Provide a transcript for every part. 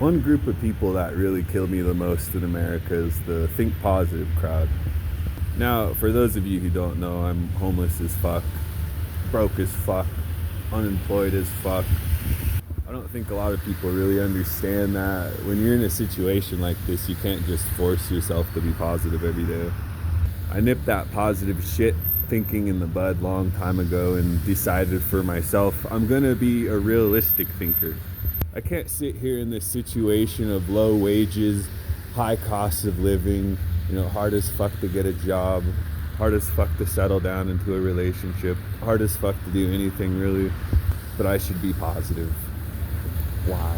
One group of people that really kill me the most in America is the think positive crowd. Now, for those of you who don't know, I'm homeless as fuck, broke as fuck, unemployed as fuck. I don't think a lot of people really understand that when you're in a situation like this, you can't just force yourself to be positive every day. I nipped that positive shit thinking in the bud long time ago and decided for myself, I'm gonna be a realistic thinker. I can't sit here in this situation of low wages, high costs of living, hard as fuck to get a job, hard as fuck to settle down into a relationship, hard as fuck to do anything really, but I should be positive. Why?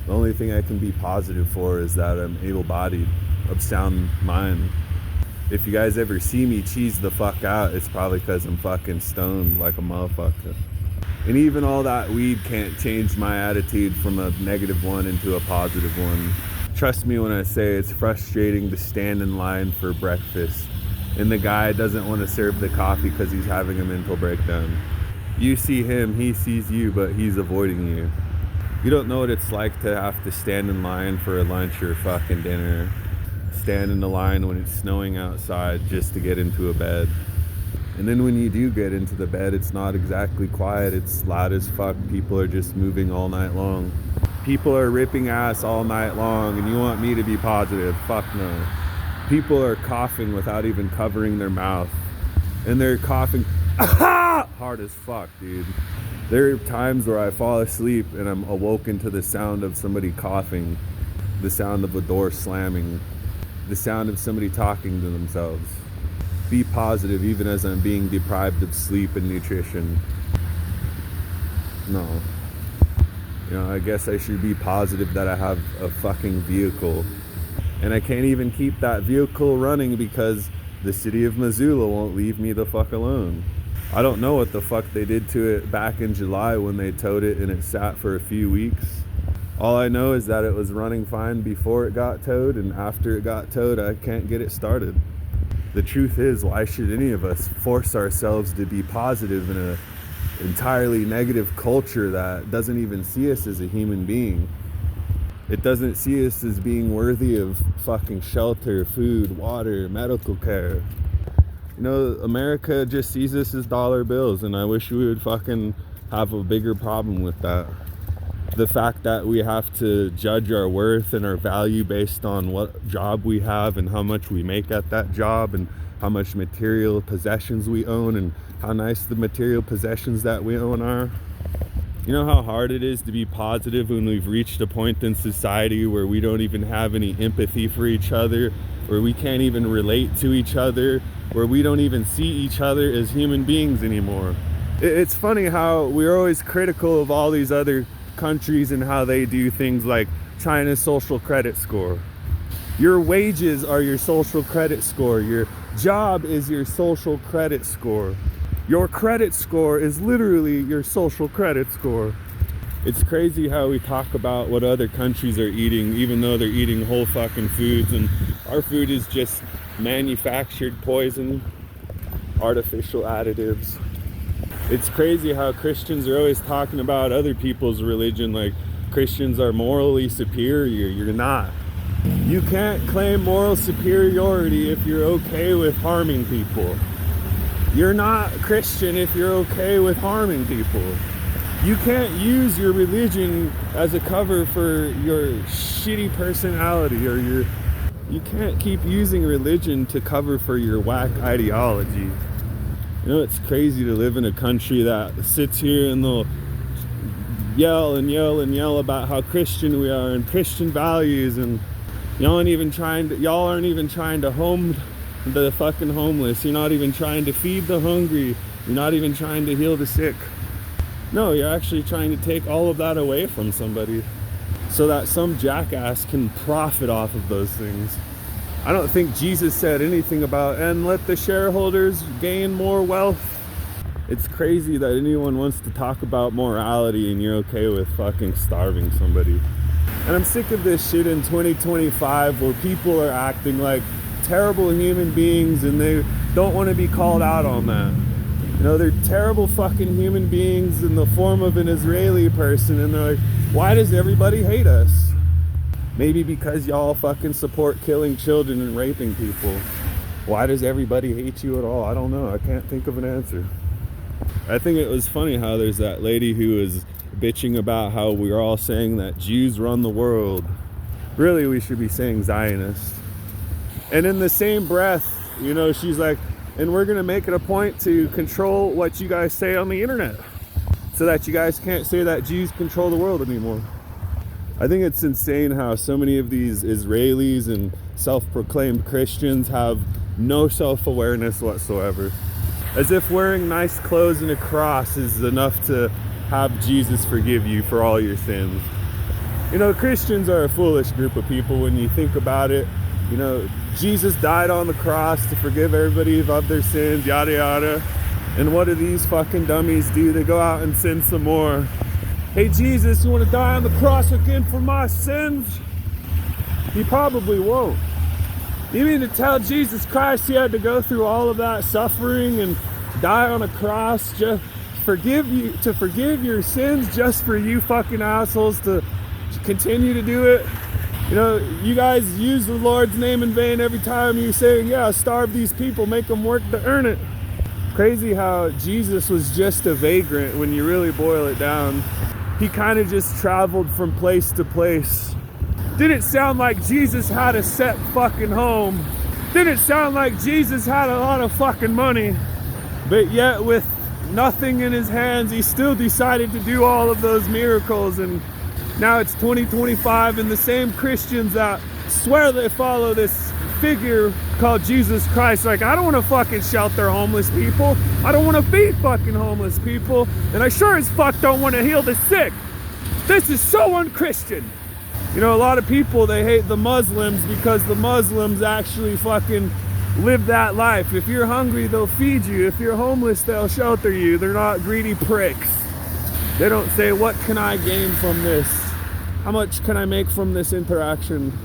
The only thing I can be positive for is that I'm able-bodied, of sound mind. If you guys ever see me cheese the fuck out, it's probably because I'm fucking stoned like a motherfucker. And even all that weed can't change my attitude from a -1 into a +1. Trust me when I say it's frustrating to stand in line for breakfast and the guy doesn't want to serve the coffee because he's having a mental breakdown. You see him, he sees you, but he's avoiding you. You don't know what it's like to have to stand in line for a lunch or fucking dinner. Stand in the line when it's snowing outside just to get into a bed. And then when you do get into the bed, it's not exactly quiet, it's loud as fuck. People are just moving all night long. People are ripping ass all night long, and you want me to be positive? Fuck no. People are coughing without even covering their mouth. And they're coughing hard as fuck, dude. There are times where I fall asleep and I'm awoken to the sound of somebody coughing, the sound of a door slamming, the sound of somebody talking to themselves. Be positive even as I'm being deprived of sleep and nutrition. No. I guess I should be positive that I have a fucking vehicle. And I can't even keep that vehicle running because the city of Missoula won't leave me the fuck alone. I don't know what the fuck they did to it back in July when they towed it and it sat for a few weeks. All I know is that it was running fine before it got towed, and after it got towed, I can't get it started. The truth is, why should any of us force ourselves to be positive in an entirely negative culture that doesn't even see us as a human being? It doesn't see us as being worthy of fucking shelter, food, water, medical care. America just sees us as dollar bills, and I wish we would fucking have a bigger problem with that. The fact that we have to judge our worth and our value based on what job we have and how much we make at that job and how much material possessions we own and how nice the material possessions that we own are. You know how hard it is to be positive when we've reached a point in society where we don't even have any empathy for each other, where we can't even relate to each other, where we don't even see each other as human beings anymore. It's funny how we're always critical of all these other countries and how they do things like China's social credit score. Your wages are your social credit score. Your job is your social credit score. Your credit score is literally your social credit score. It's crazy how we talk about what other countries are eating, even though they're eating whole fucking foods, and our food is just manufactured poison, artificial additives. It's crazy how Christians are always talking about other people's religion like Christians are morally superior. You're not. You can't claim moral superiority if you're okay with harming people. You're not Christian if you're okay with harming people. You can't use your religion as a cover for your shitty personality, or you can't keep using religion to cover for your whack ideology. It's crazy to live in a country that sits here and they'll yell and yell and yell about how Christian we are and Christian values, and y'all aren't even trying to home the fucking homeless. You're not even trying to feed the hungry. You're not even trying to heal the sick. No, you're actually trying to take all of that away from somebody so that some jackass can profit off of those things. I don't think Jesus said anything about, and let the shareholders gain more wealth. It's crazy that anyone wants to talk about morality and you're okay with fucking starving somebody. And I'm sick of this shit in 2025 where people are acting like terrible human beings and they don't want to be called out on that. You know, they're terrible fucking human beings in the form of an Israeli person, and they're like, why does everybody hate us? Maybe because y'all fucking support killing children and raping people. Why does everybody hate you at all? I don't know. I can't think of an answer. I think it was funny how there's that lady who was bitching about how we're all saying that Jews run the world. Really, we should be saying Zionists. And in the same breath, you know, she's like, and we're going to make it a point to control what you guys say on the internet so that you guys can't say that Jews control the world anymore. I think it's insane how so many of these Israelis and self-proclaimed Christians have no self-awareness whatsoever. As if wearing nice clothes and a cross is enough to have Jesus forgive you for all your sins. You know, Christians are a foolish group of people when you think about it. You know, Jesus died on the cross to forgive everybody of their sins, yada yada. And what do these fucking dummies do? They go out and sin some more. Hey Jesus, you want to die on the cross again for my sins? He probably won't. You mean to tell Jesus Christ he had to go through all of that suffering and die on a cross just forgive your sins just for you fucking assholes to continue to do it? You know, you guys use the Lord's name in vain every time you say, yeah, starve these people, make them work to earn it. Crazy how Jesus was just a vagrant when you really boil it down. He kind of just traveled from place to place. Didn't sound like Jesus had a set fucking home. Didn't sound like Jesus had a lot of fucking money. But yet with nothing in his hands, he still decided to do all of those miracles. And now it's 2025 and the same Christians that swear they follow this figure called Jesus Christ, like, I don't want to fucking shelter homeless people. I don't want to feed fucking homeless people. And I sure as fuck don't want to heal the sick. This is so unchristian. You know, a lot of people, they hate the Muslims because the Muslims actually fucking live that life. If you're hungry, they'll feed you. If you're homeless, they'll shelter you. They're not greedy pricks. They don't say, what can I gain from this? How much can I make from this interaction?